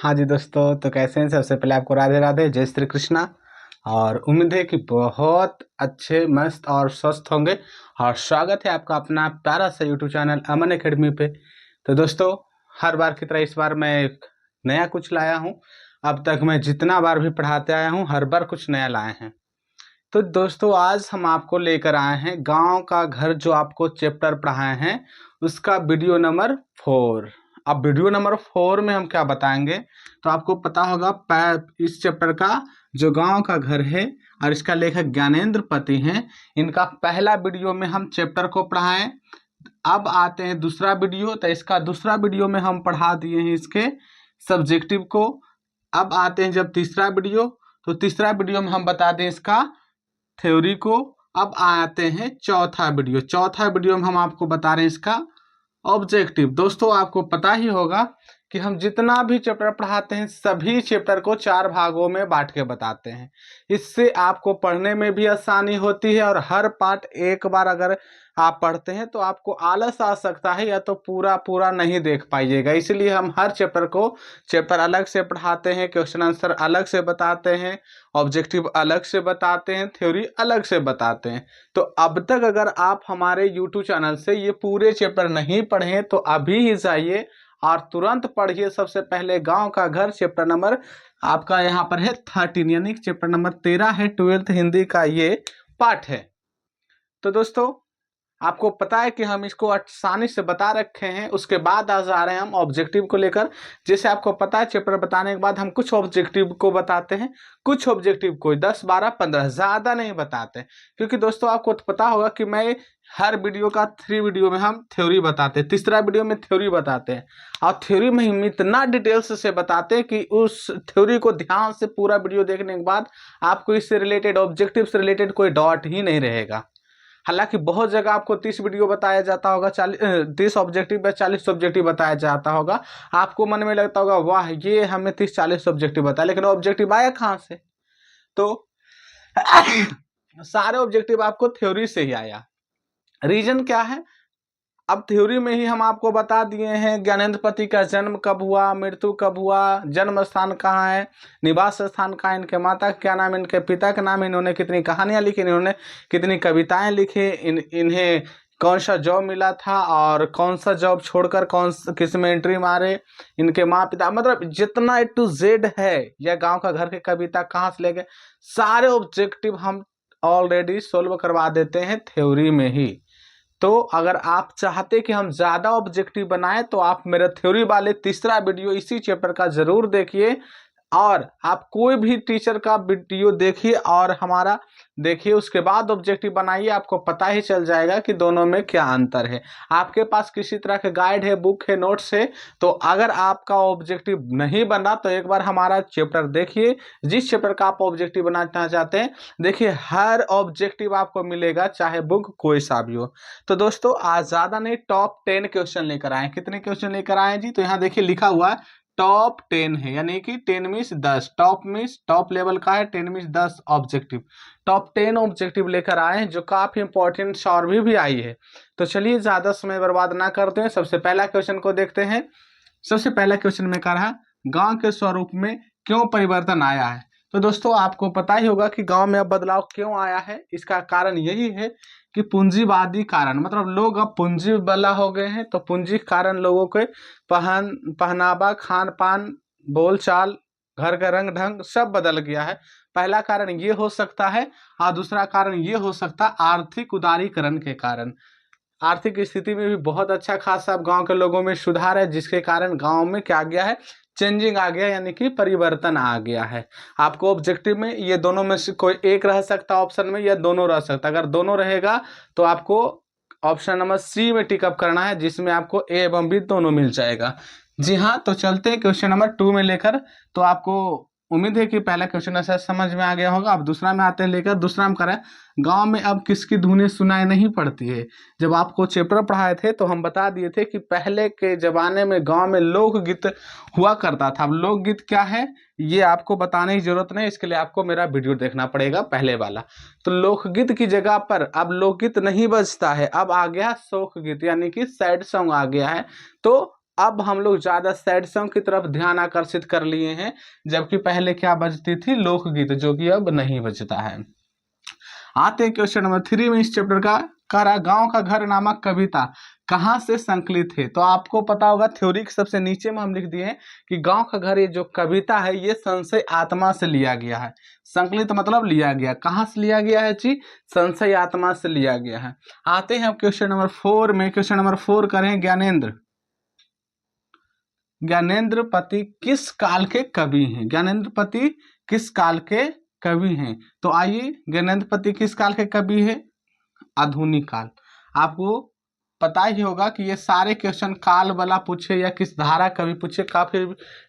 हाँ जी दोस्तों, तो कैसे हैं? सबसे पहले आपको राधे राधे, जय श्री कृष्णा। और उम्मीद है कि बहुत अच्छे, मस्त और स्वस्थ होंगे। और स्वागत है आपका अपना प्यारा सा यूट्यूब चैनल अमन एकेडमी पे। तो दोस्तों, हर बार की तरह इस बार मैं एक नया कुछ लाया हूँ। अब तक मैं जितना बार भी पढ़ाते आया हूँ, हर बार कुछ नया लाए हैं। तो दोस्तों, आज हम आपको लेकर आए हैं गांव का घर, जो आपको चैप्टर पढ़ाए हैं उसका वीडियो नंबर 4। अब वीडियो नंबर 4 में हम क्या बताएंगे, तो आपको पता होगा इस चैप्टर का जो गांव का घर है और इसका लेखक ज्ञानेंद्र पति हैं। इनका पहला वीडियो में हम चैप्टर को पढ़ाएं। अब आते हैं दूसरा वीडियो, तो इसका दूसरा वीडियो में हम पढ़ा दिए हैं इसके सब्जेक्टिव को। अब आते हैं जब तीसरा वीडियो, तो तीसरा वीडियो में हम बता दें इसका थ्योरी को। अब आते हैं चौथा वीडियो। चौथा वीडियो में हम आपको बता रहे हैं इसका ऑब्जेक्टिव। दोस्तों, आपको पता ही होगा कि हम जितना भी चैप्टर पढ़ाते हैं सभी चैप्टर को 4 भागों में बांट के बताते हैं। इससे आपको पढ़ने में भी आसानी होती है और हर पार्ट एक बार अगर आप पढ़ते हैं तो आपको आलस आ सकता है या तो पूरा पूरा नहीं देख पाइएगा। इसलिए हम हर चैप्टर को चैप्टर अलग से पढ़ाते हैं, क्वेश्चन आंसर अलग से बताते हैं, ऑब्जेक्टिव अलग से बताते हैं, थ्योरी अलग से बताते हैं। तो अब तक अगर आप हमारे यूट्यूब चैनल से ये पूरे चैप्टर नहीं पढ़े तो अभी ही जाइए और तुरंत पढ़िए। सबसे पहले गांव का घर चैप्टर नंबर आपका यहाँ पर है 13, यानी चैप्टर नंबर 13 है। 12th हिंदी का ये पाठ है। तो दोस्तों, आपको पता है कि हम इसको आसानी से बता रखे हैं। उसके बाद आज आ रहे हैं हम ऑब्जेक्टिव को लेकर। जैसे आपको पता है, चैप्टर बताने के बाद हम कुछ ऑब्जेक्टिव को बताते हैं, कुछ ऑब्जेक्टिव को 10, 12, 15 ज़्यादा नहीं बताते। क्योंकि दोस्तों, आपको पता होगा कि मैं हर वीडियो का 3 वीडियो में हम थ्योरी बताते हैं, तीसरा वीडियो में थ्योरी बताते हैं। और थ्योरी में हम इतना डिटेल्स से बताते हैं कि उस थ्योरी को ध्यान से पूरा वीडियो देखने के बाद आपको इससे रिलेटेड, ऑब्जेक्टिव से रिलेटेड कोई डाउट ही नहीं रहेगा। हालांकि बहुत जगह आपको 30 वीडियो बताया जाता होगा, 30 ऑब्जेक्टिव या 40 ऑब्जेक्टिव बताया जाता होगा। आपको मन में लगता होगा वाह, ये हमें 30-40 ऑब्जेक्टिव बताया, लेकिन ऑब्जेक्टिव आया कहाँ से? तो सारे ऑब्जेक्टिव आपको थ्योरी से ही आया। रीजन क्या है? अब थ्योरी में ही हम आपको बता दिए हैं ज्ञानेंद्र पति का जन्म कब हुआ, मृत्यु कब हुआ, जन्म स्थान कहाँ है, निवास स्थान कहाँ है, इनके माता का क्या नाम, इनके पिता का नाम, इन्होंने कितनी कहानियां लिखी, इन्होंने कितनी कविताएं लिखी, इन्हें कौन सा जॉब मिला था और कौन सा जॉब छोड़कर किस में एंट्री मारे, इनके माँ पिता, मतलब जितना A to Z है, या गाँव का घर की कविता कहाँ से ले गए, सारे ऑब्जेक्टिव हम ऑलरेडी सोल्व करवा देते हैं थ्योरी में ही। तो अगर आप चाहते कि हम ज़्यादा ऑब्जेक्टिव बनाएं तो आप मेरा थ्योरी वाले तीसरा वीडियो इसी चैप्टर का ज़रूर देखिए। और आप कोई भी टीचर का वीडियो देखिए और हमारा देखिए, उसके बाद ऑब्जेक्टिव बनाइए। आपको पता ही चल जाएगा कि दोनों में क्या अंतर है। आपके पास किसी तरह के गाइड है, बुक है, नोट्स है, तो अगर आपका ऑब्जेक्टिव नहीं बना तो एक बार हमारा चैप्टर देखिए। जिस चैप्टर का आप ऑब्जेक्टिव बनाना चाहते हैं, देखिए हर ऑब्जेक्टिव आपको मिलेगा, चाहे बुक कोई सा भी हो। तो दोस्तों, आज ज़्यादा नहीं, टॉप 10 क्वेश्चन लेकर आए। कितने क्वेश्चन लेकर आए जी? तो यहाँ देखिए लिखा हुआ है टॉप 10 है, यानी कि 10 means 10, top means top level का है, 10 मीन्स 10 ऑब्जेक्टिव। टॉप 10 ऑब्जेक्टिव लेकर आए हैं, जो काफी इंपॉर्टेंट शॉर्ट भी आई है। तो चलिए ज्यादा समय बर्बाद ना करते हैं, सबसे पहला क्वेश्चन को देखते हैं। सबसे पहला क्वेश्चन में कह रहा है, गांव के स्वरूप में क्यों परिवर्तन आया है? तो दोस्तों, आपको पता ही होगा कि गांव में अब बदलाव क्यों आया है। इसका कारण यही है कि पूंजीवादी कारण, मतलब लोग अब पूंजी वाला हो गए हैं। तो पूंजी के कारण लोगों के पहनावा, खान पान, बोलचाल, घर का रंग ढंग सब बदल गया है। पहला कारण ये हो सकता है। और दूसरा कारण ये हो सकता है आर्थिक उदारीकरण के कारण। आर्थिक स्थिति में भी बहुत अच्छा खासा अब गांव के लोगों में सुधार है, जिसके कारण गांव में क्या आ गया है, चेंजिंग आ गया, यानी कि परिवर्तन आ गया है। आपको ऑब्जेक्टिव में ये दोनों में से कोई एक रह सकता ऑप्शन में, या दोनों रह सकता। अगर दोनों रहेगा तो आपको ऑप्शन नंबर सी में टिकअप करना है, जिसमें आपको ए एवं बी दोनों मिल जाएगा। जी हाँ, तो चलते हैं क्वेश्चन नंबर 2 में लेकर। तो आपको उम्मीद है कि पहला क्वेश्चन ऐसा समझ में आ गया होगा। अब दूसरा में आते हैं लेकर। दूसरा में करें, गांव में अब किसकी धुनें सुनाई नहीं पड़ती है? जब आपको चैप्टर पढ़ाए थे तो हम बता दिए थे कि पहले के जमाने में गांव में लोकगीत हुआ करता था। अब लोकगीत क्या है ये आपको बताने की जरूरत नहीं, इसके लिए आपको मेरा वीडियो देखना पड़ेगा पहले वाला। तो लोकगीत की जगह पर अब लोकगीत नहीं बजता है, अब आ गया शोक गीत, यानी कि सैड सॉन्ग आ गया है। तो अब हम लोग ज्यादा सैड सॉन्ग की तरफ ध्यान आकर्षित कर लिए हैं, जबकि पहले क्या बजती थी, लोकगीत, जो कि अब नहीं बजता है। आते हैं क्वेश्चन नंबर 3 में इस चैप्टर का। करा गांव का घर नामक कविता कहाँ से संकलित है। तो आपको पता होगा थ्योरी के सबसे नीचे में हम लिख दिए हैं कि गांव का घर, ये जो कविता है ये संशय आत्मा से लिया गया है। संकलित मतलब लिया गया, कहाँ से लिया गया है जी, संशय आत्मा से लिया गया है। आते हैं अब क्वेश्चन नंबर 4 में। क्वेश्चन नंबर 4 करें, ज्ञानेंद्र पति किस काल के कवि हैं। ज्ञानेंद्र पति किस काल के कवि हैं। तो आइए, ज्ञानेंद्र पति किस काल के कवि हैं, आधुनिक काल। आपको पता ही होगा कि ये सारे क्वेश्चन काल वाला पूछे या किस धारा कवि पूछे, काफी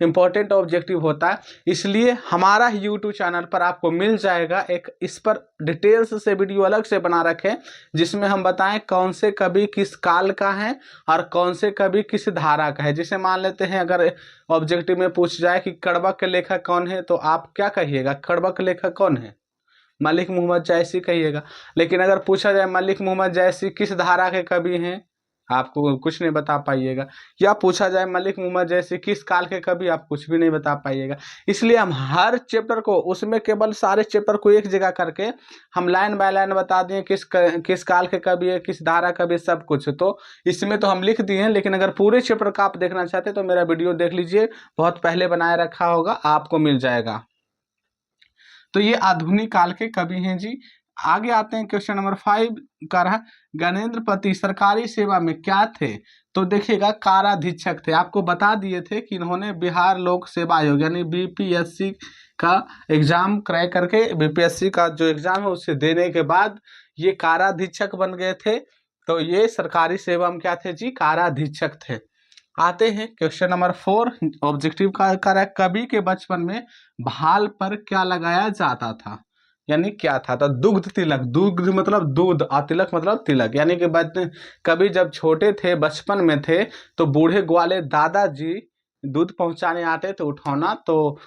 इंपॉर्टेंट ऑब्जेक्टिव होता है। इसलिए हमारा यूट्यूब चैनल पर आपको मिल जाएगा एक, इस पर डिटेल्स से वीडियो अलग से बना रखे, जिसमें हम बताएं कौन से कवि किस काल का है और कौन से कवि किस धारा का है। जैसे मान लेते हैं अगर ऑब्जेक्टिव में पूछ जाए कि कड़बक के लेखक कौन है, तो आप क्या कहिएगा, कड़बक के लेखक कौन है, मलिक मोहम्मद जैसी कहिएगा। लेकिन अगर पूछा जाए मलिक मोहम्मद जैसी किस धारा के कवि हैं, आपको कुछ नहीं बता पाइएगा। या पूछा जाए मलिक मोहम्मद जैसी किस काल के कवि, आप कुछ भी नहीं बता पाइएगा। इसलिए हम हर चैप्टर को, उसमें केवल सारे चैप्टर को एक जगह करके हम लाइन बाय लाइन बता दिए किस काल के कवि है, किस धारा कवि, सब कुछ। तो इसमें तो हम लिख दिए हैं, लेकिन अगर पूरे चैप्टर का आप देखना चाहते हैं तो मेरा वीडियो देख लीजिए, बहुत पहले बनाए रखा होगा, आपको मिल जाएगा। तो ये आधुनिक काल के कवि हैं जी। आगे आते हैं क्वेश्चन नंबर 5 का रहा, ज्ञानेंद्र पति सरकारी सेवा में क्या थे। तो देखिएगा काराधीक्षक थे। आपको बता दिए थे कि इन्होंने बिहार लोक सेवा आयोग यानी बीपीएससी का एग्जाम क्रैक करके, बीपीएससी का जो एग्जाम है उसे देने के बाद ये काराधीक्षक बन गए थे। तो ये सरकारी सेवा में क्या थे जी, काराधीक्षक थे। आते हैं क्वेश्चन नंबर 4, ऑब्जेक्टिव का कर है, कवि के बचपन में भाल पर क्या लगाया जाता था, यानी क्या था। तो दुग्ध तिलक, दुग्ध मतलब दूध और तिलक मतलब तिलक, यानी कि कवि जब छोटे थे, बचपन में थे, तो बूढ़े ग्वाले दादाजी दूध पहुंचाने आते थे उठौना, तो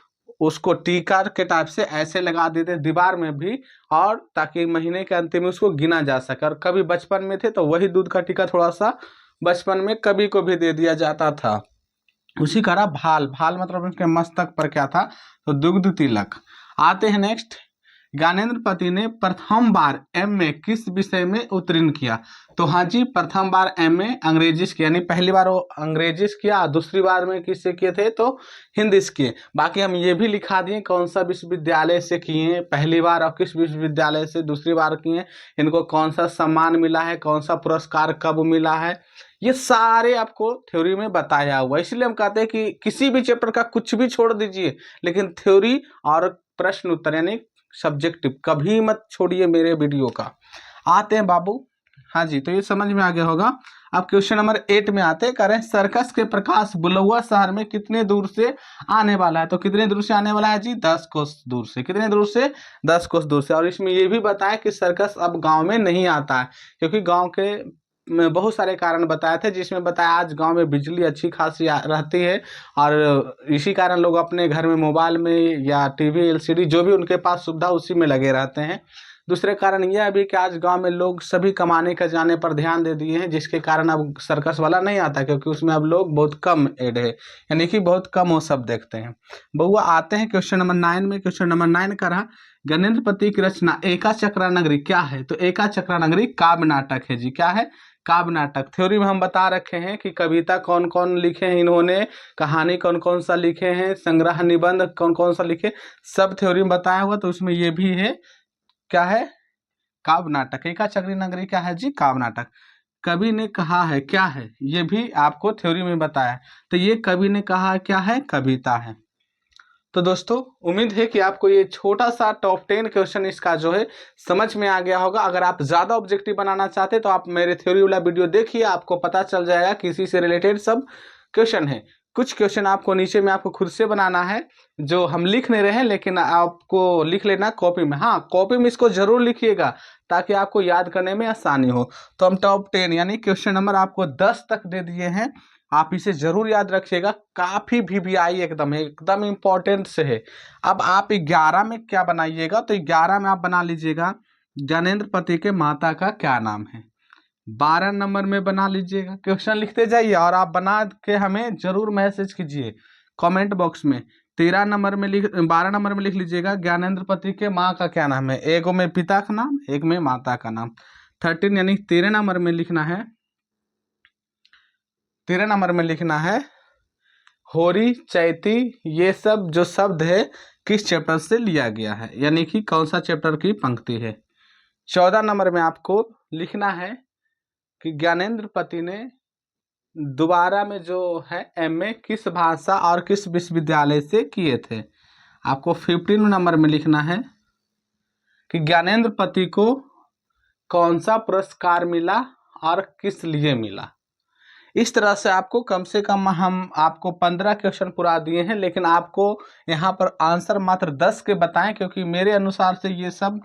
उसको टीका के टाइप से ऐसे लगा देते दीवार में भी, और ताकि महीने के अंत में उसको गिना जा सके। और कभी बचपन में थे तो वही दूध का टीका थोड़ा सा बचपन में कवि को भी दे दिया जाता था। उसी का रहा भाल, भाल मतलब उनके मस्तक पर क्या था, तो दुग्ध तिलक। आते हैं नेक्स्ट, ज्ञानेंद्र पति ने प्रथम बार एमए किस विषय में उत्तीर्ण किया। तो हाँ जी, प्रथम बार एमए अंग्रेजी से किया, यानी पहली बार वो अंग्रेजी से किया, दूसरी बार में किससे किए थे, तो हिंदी से किए। बाकी हम ये भी लिखा दिए कौन सा विश्वविद्यालय से किए पहली बार और किस विश्वविद्यालय से दूसरी बार किए, इनको कौन सा सम्मान मिला है, कौन सा पुरस्कार कब मिला है, ये सारे आपको थ्योरी में बताया हुआ है। इसलिए हम कहते हैं कि किसी भी चैप्टर का कुछ भी छोड़ दीजिए, लेकिन थ्योरी और प्रश्न उत्तर यानी सब्जेक्टिव कभी मत छोड़िए मेरे वीडियो का। आते हैं बाबू, हाँ जी, तो ये समझ में आ गया होगा। अब क्वेश्चन नंबर 8 में आते करें, सर्कस के प्रकाश बुलौआ शहर में कितने दूर से आने वाला है। तो कितने दूर से आने वाला है जी, 10 कोस दूर से। कितने दूर से, 10 कोस दूर से। और इसमें ये भी बताया कि सर्कस अब गांव में नहीं आता है, क्योंकि गांव के में बहुत सारे कारण बताए थे, जिसमें बताया आज गांव में बिजली अच्छी खासी रहती है, और इसी कारण लोग अपने घर में मोबाइल में या टीवी एलसीडी जो भी उनके पास सुविधा उसी में लगे रहते हैं। दूसरे कारण यह भी कि आज गांव में लोग सभी कमाने का जाने पर ध्यान दे दिए हैं, जिसके कारण अब सर्कस वाला नहीं आता, क्योंकि उसमें अब लोग बहुत कम एड है, यानी कि बहुत कम वो सब देखते हैं। बहुआ आते हैं क्वेश्चन नंबर 9 में। क्वेश्चन नंबर 9 का रहा, ज्ञानेंद्र पति की रचना एका चक्रा नगरी क्या है। तो एका चक्रा नगरी काव्य नाटक है जी। क्या है, काव्य नाटक। थ्योरी में हम बता रखे हैं कि कविता कौन कौन लिखे हैं इन्होंने, कहानी कौन कौन सा लिखे हैं, संग्रह निबंध कौन कौन सा लिखे, सब थ्योरी में बताया हुआ। तो उसमें ये भी है, क्या है, काव्य नाटक। एका चक्री नगरी क्या है जी, काव्य नाटक। कवि ने कहा है क्या है, ये भी आपको थ्योरी में बताया। तो ये कवि ने कहा क्या है, कविता है। तो दोस्तों उम्मीद है कि आपको ये छोटा सा टॉप 10 क्वेश्चन इसका जो है समझ में आ गया होगा। अगर आप ज़्यादा ऑब्जेक्टिव बनाना चाहते तो आप मेरे थ्योरी वाला वीडियो देखिए, आपको पता चल जाएगा कि इसी से रिलेटेड सब क्वेश्चन है। कुछ क्वेश्चन आपको नीचे में आपको खुद से बनाना है, जो हम लिख नहीं रहे हैं, लेकिन आपको लिख लेना कॉपी में। हाँ, कॉपी में इसको जरूर लिखिएगा ताकि आपको याद करने में आसानी हो। तो हम टॉप 10 यानी क्वेश्चन नंबर आपको 10 तक दे दिए हैं, आप इसे जरूर याद रखिएगा। काफी VVI एकदम एकदम इम्पोर्टेंट से है। अब आप 11 में क्या बनाइएगा, तो 11 में आप बना लीजिएगा ज्ञानेंद्र पति के माता का क्या नाम है। 12 नंबर में बना लीजिएगा। क्वेश्चन लिखते जाइए और आप बना के हमें जरूर मैसेज कीजिए कमेंट बॉक्स में। 12 नंबर में लिख लीजिएगा ज्ञानेंद्र पति के माँ का क्या नाम है। एक में पिता का नाम, एक में माता का नाम। 13 यानी 13 नंबर में लिखना है, 13 नंबर में लिखना है होरी चैती, ये सब जो शब्द है किस चैप्टर से लिया गया है, यानी कि कौन सा चैप्टर की पंक्ति है। 14 नंबर में आपको लिखना है कि ज्ञानेंद्र पति ने दोबारा में जो है एमए किस भाषा और किस विश्वविद्यालय से किए थे। आपको 15 नंबर में लिखना है कि ज्ञानेंद्र पति को कौन सा पुरस्कार मिला और किस लिए मिला। इस तरह से आपको कम से कम हम आपको 15 क्वेश्चन पूरा दिए हैं, लेकिन आपको यहाँ पर आंसर मात्र 10 के बताएं, क्योंकि मेरे अनुसार से ये सब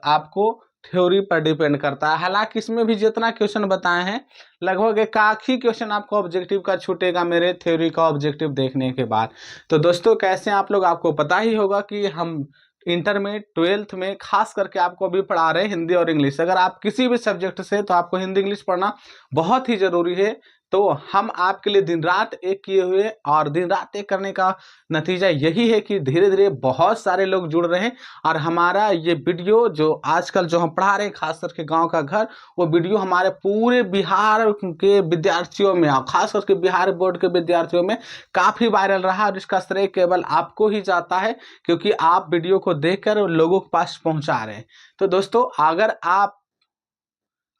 आपको थ्योरी पर डिपेंड करता है। हालांकि इसमें भी जितना क्वेश्चन बताए हैं लगभग एक आखिरी क्वेश्चन आपको ऑब्जेक्टिव का छूटेगा मेरे थ्योरी का ऑब्जेक्टिव देखने के बाद। तो दोस्तों कैसे आप लोग, आपको पता ही होगा कि हम इंटर में 12th में खास करके आपको अभी पढ़ा रहे हैं हिंदी और इंग्लिश। अगर आप किसी भी सब्जेक्ट से, तो आपको हिंदी इंग्लिश पढ़ना बहुत ही जरूरी है। तो हम आपके लिए दिन रात एक किए हुए, और दिन रात एक करने का नतीजा यही है कि धीरे धीरे बहुत सारे लोग जुड़ रहे हैं और हमारा ये वीडियो जो आजकल जो हम पढ़ा रहे हैं खास करके गांव का घर, वो वीडियो हमारे पूरे बिहार के विद्यार्थियों में और खास करके बिहार बोर्ड के विद्यार्थियों में काफ़ी वायरल रहा। और इसका श्रेय केवल आपको ही जाता है, क्योंकि आप वीडियो को देखकर लोगों के पास पहुंचा रहे हैं। तो दोस्तों अगर आप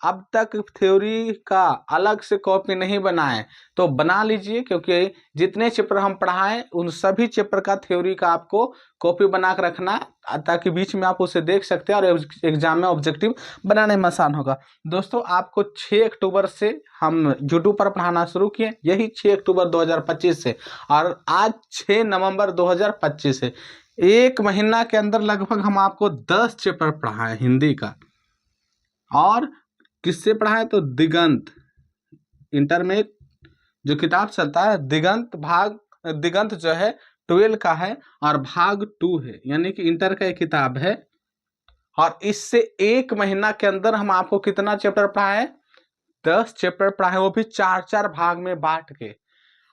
अब तक थ्योरी का अलग से कॉपी नहीं बनाए तो बना लीजिए, क्योंकि जितने चैप्टर हम पढ़ाएं उन सभी चैप्टर का थ्योरी का आपको कॉपी बना कर रखना, ताकि बीच में आप उसे देख सकते हैं और एग्जाम में ऑब्जेक्टिव बनाने में आसान होगा। दोस्तों आपको 6 अक्टूबर से हम यूट्यूब पर पढ़ाना शुरू किए, यही 6 अक्टूबर 2025 से, और आज 6 नवंबर 2025 से 1 महीना के अंदर लगभग हम आपको 10 चैप्टर पढ़ाएं हिंदी का। और किससे पढ़ाएं तो दिगंत, इंटर में जो किताब चलता है दिगंत जो है 12 का है और भाग 2 है, यानी कि इंटर का एक किताब है। और इससे 1 महीना के अंदर हम आपको कितना चैप्टर पढ़ाए, 10 चैप्टर पढ़ाए, वो भी 4-4 भाग में बांट के।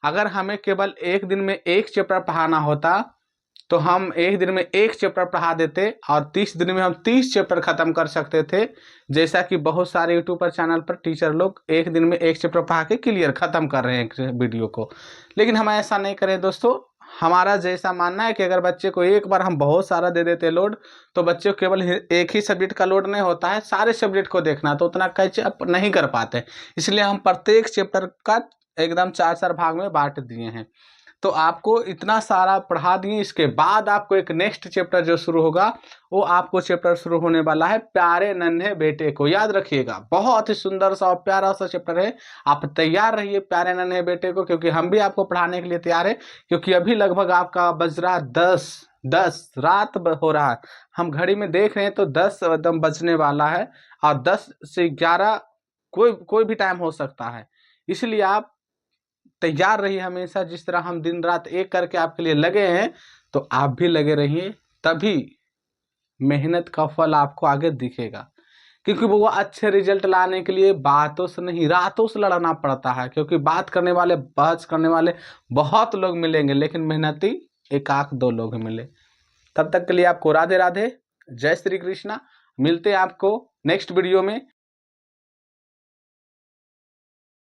अगर हमें केवल एक दिन में एक चैप्टर पढ़ाना होता तो हम एक दिन में एक चैप्टर पढ़ा देते और 30 दिन में हम 30 चैप्टर खत्म कर सकते थे, जैसा कि बहुत सारे यूट्यूब पर चैनल पर टीचर लोग एक दिन में एक चैप्टर पढ़ा के क्लियर खत्म कर रहे हैं वीडियो को। लेकिन हम ऐसा नहीं करें दोस्तों। हमारा जैसा मानना है कि अगर बच्चे को एक बार हम बहुत सारा दे देते लोड, तो बच्चे को केवल एक ही सब्जेक्ट का लोड नहीं होता है, सारे सब्जेक्ट को देखना, तो उतना कैचअप नहीं कर पाते। इसलिए हम प्रत्येक चैप्टर का एकदम 4-4 भाग में बांट दिए हैं। तो आपको इतना सारा पढ़ा दिए, इसके बाद आपको एक नेक्स्ट चैप्टर जो शुरू होगा, वो आपको चैप्टर शुरू होने वाला है प्यारे नन्हे बेटे को। याद रखिएगा, बहुत ही सुंदर सा और प्यारा सा चैप्टर है। आप तैयार रहिए प्यारे नन्हे बेटे को, क्योंकि हम भी आपको पढ़ाने के लिए तैयार है। क्योंकि अभी लगभग आपका बज रहा 10 रात हो रहा है, हम घड़ी में देख रहे हैं तो 10 एकदम बजने वाला है, और 10 से 11 कोई भी टाइम हो सकता है। इसलिए आप तैयार रहिए हमेशा। जिस तरह हम दिन रात एक करके आपके लिए लगे हैं, तो आप भी लगे रहिए, तभी मेहनत का फल आपको आगे दिखेगा। क्योंकि वो अच्छे रिजल्ट लाने के लिए बातों से नहीं, रातों से लड़ना पड़ता है। क्योंकि बात करने वाले, बहस करने वाले बहुत लोग मिलेंगे, लेकिन मेहनती 1-2 लोग मिले। तब तक के लिए आपको राधे राधे, जय श्री कृष्णा। मिलते हैं आपको नेक्स्ट वीडियो में।